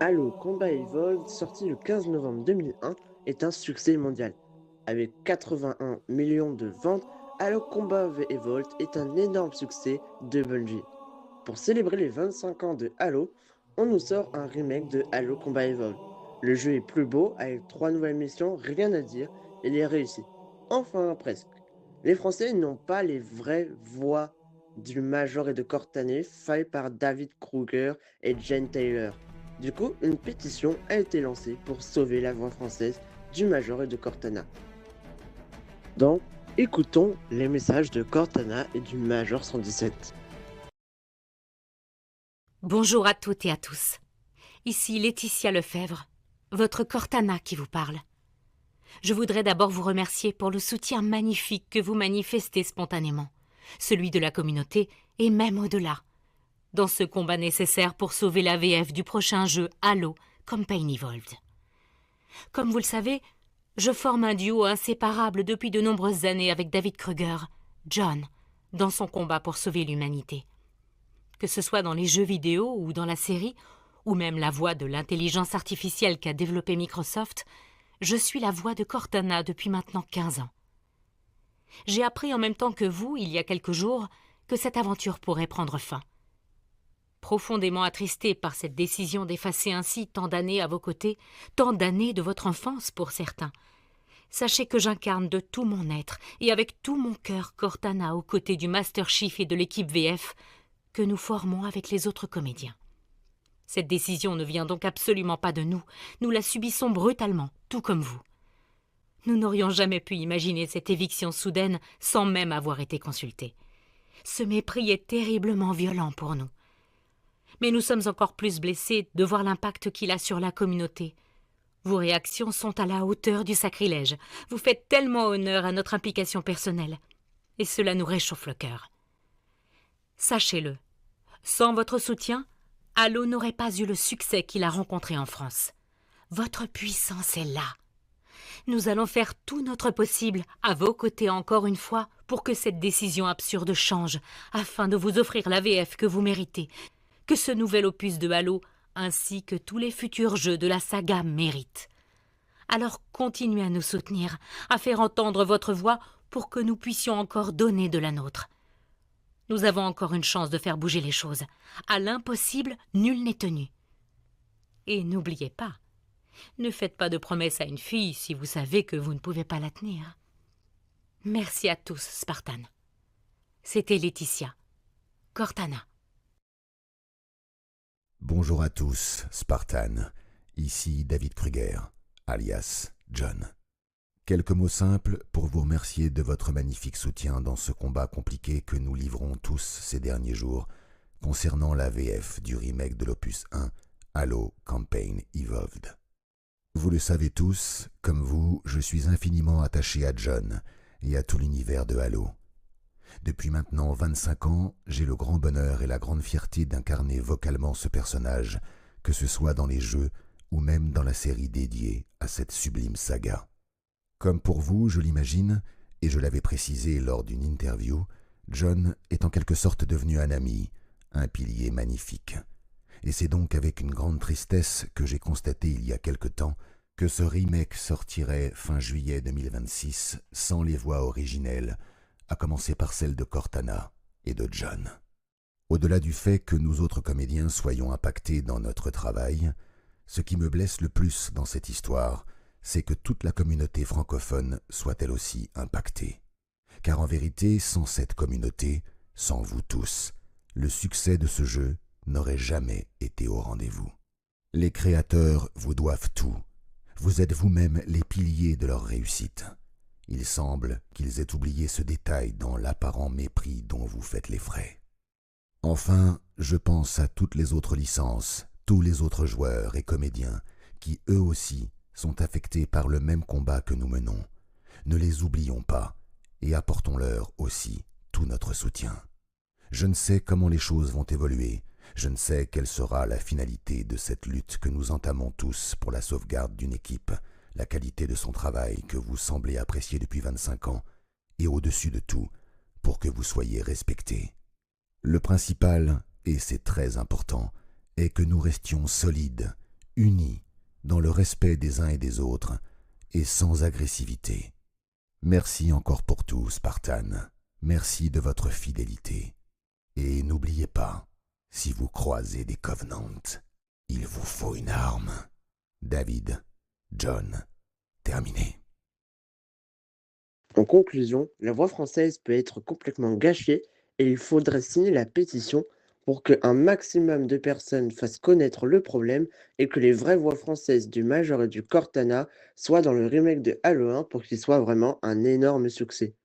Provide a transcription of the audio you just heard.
Halo Combat Evolved, sorti le 15 novembre 2001, est un succès mondial. Avec 81 millions de ventes, Halo Combat Evolved est un énorme succès de Bungie. Pour célébrer les 25 ans de Halo, on nous sort un remake de Halo Combat Evolved. Le jeu est plus beau, avec 3 nouvelles missions, rien à dire, il est réussi. Enfin, presque. Les Français n'ont pas les vraies voix du Major et de Cortana faits par David Kruger et Jane Taylor. Du coup, une pétition a été lancée pour sauver la voix française du Major et de Cortana. Donc, écoutons les messages de Cortana et du Major 117. Bonjour à toutes et à tous. Ici Laetitia Lefebvre, votre Cortana qui vous parle. Je voudrais d'abord vous remercier pour le soutien magnifique que vous manifestez spontanément, celui de la communauté et même au-delà, dans ce combat nécessaire pour sauver la VF du prochain jeu Halo Campaign Evolved. Comme vous le savez, je forme un duo inséparable depuis de nombreuses années avec David Kruger, John, dans son combat pour sauver l'humanité. Que ce soit dans les jeux vidéo ou dans la série, ou même la voix de l'intelligence artificielle qu'a développée Microsoft, je suis la voix de Cortana depuis maintenant 15 ans. J'ai appris en même temps que vous, il y a quelques jours, que cette aventure pourrait prendre fin. Profondément attristé par cette décision d'effacer ainsi tant d'années à vos côtés, tant d'années de votre enfance pour certains, sachez que j'incarne de tout mon être et avec tout mon cœur Cortana aux côtés du Master Chief et de l'équipe VF que nous formons avec les autres comédiens. Cette décision ne vient donc absolument pas de nous la subissons brutalement, tout comme vous. Nous n'aurions jamais pu imaginer cette éviction soudaine sans même avoir été consultés. Ce mépris est terriblement violent pour nous. Mais nous sommes encore plus blessés de voir l'impact qu'il a sur la communauté. Vos réactions sont à la hauteur du sacrilège. Vous faites tellement honneur à notre implication personnelle. Et cela nous réchauffe le cœur. Sachez-le, sans votre soutien, Halo n'aurait pas eu le succès qu'il a rencontré en France. Votre puissance est là. Nous allons faire tout notre possible, à vos côtés encore une fois, pour que cette décision absurde change, afin de vous offrir la VF que vous méritez, que ce nouvel opus de Halo, ainsi que tous les futurs jeux de la saga méritent. Alors continuez à nous soutenir, à faire entendre votre voix pour que nous puissions encore donner de la nôtre. Nous avons encore une chance de faire bouger les choses. À l'impossible, nul n'est tenu. Et n'oubliez pas, ne faites pas de promesses à une fille si vous savez que vous ne pouvez pas la tenir. Merci à tous, Spartan. C'était Laetitia. Cortana. Bonjour à tous, Spartan. Ici David Kruger, alias John. Quelques mots simples pour vous remercier de votre magnifique soutien dans ce combat compliqué que nous livrons tous ces derniers jours concernant la VF du remake de l'opus 1, Halo Campaign Evolved. Vous le savez tous, comme vous, je suis infiniment attaché à John et à tout l'univers de Halo. Depuis maintenant 25 ans, j'ai le grand bonheur et la grande fierté d'incarner vocalement ce personnage, que ce soit dans les jeux ou même dans la série dédiée à cette sublime saga. Comme pour vous, je l'imagine, et je l'avais précisé lors d'une interview, John est en quelque sorte devenu un ami, un pilier magnifique. Et c'est donc avec une grande tristesse que j'ai constaté il y a quelque temps que ce remake sortirait fin juillet 2026 sans les voix originelles, à commencer par celle de Cortana et de John. Au-delà du fait que nous autres comédiens soyons impactés dans notre travail, ce qui me blesse le plus dans cette histoire, c'est que toute la communauté francophone soit elle aussi impactée. Car en vérité, sans cette communauté, sans vous tous, le succès de ce jeu n'aurait jamais été au rendez-vous. Les créateurs vous doivent tout. Vous êtes vous-même les piliers de leur réussite. Il semble qu'ils aient oublié ce détail dans l'apparent mépris dont vous faites les frais. Enfin, je pense à toutes les autres licences, tous les autres joueurs et comédiens qui, eux aussi, sont affectés par le même combat que nous menons. Ne les oublions pas et apportons-leur aussi tout notre soutien. Je ne sais comment les choses vont évoluer, je ne sais quelle sera la finalité de cette lutte que nous entamons tous pour la sauvegarde d'une équipe, la qualité de son travail que vous semblez apprécier depuis 25 ans, et au-dessus de tout, pour que vous soyez respectés. Le principal, et c'est très important, est que nous restions solides, unis, dans le respect des uns et des autres, et sans agressivité. Merci encore pour tout, Spartan. Merci de votre fidélité. Et n'oubliez pas, si vous croisez des Covenants, il vous faut une arme. David, John, terminé. En conclusion, la voix française peut être complètement gâchée et il faudrait signer la pétition pour qu'un maximum de personnes fassent connaître le problème et que les vraies voix françaises du Major et du Cortana soient dans le remake de Halo 1 pour qu'il soit vraiment un énorme succès.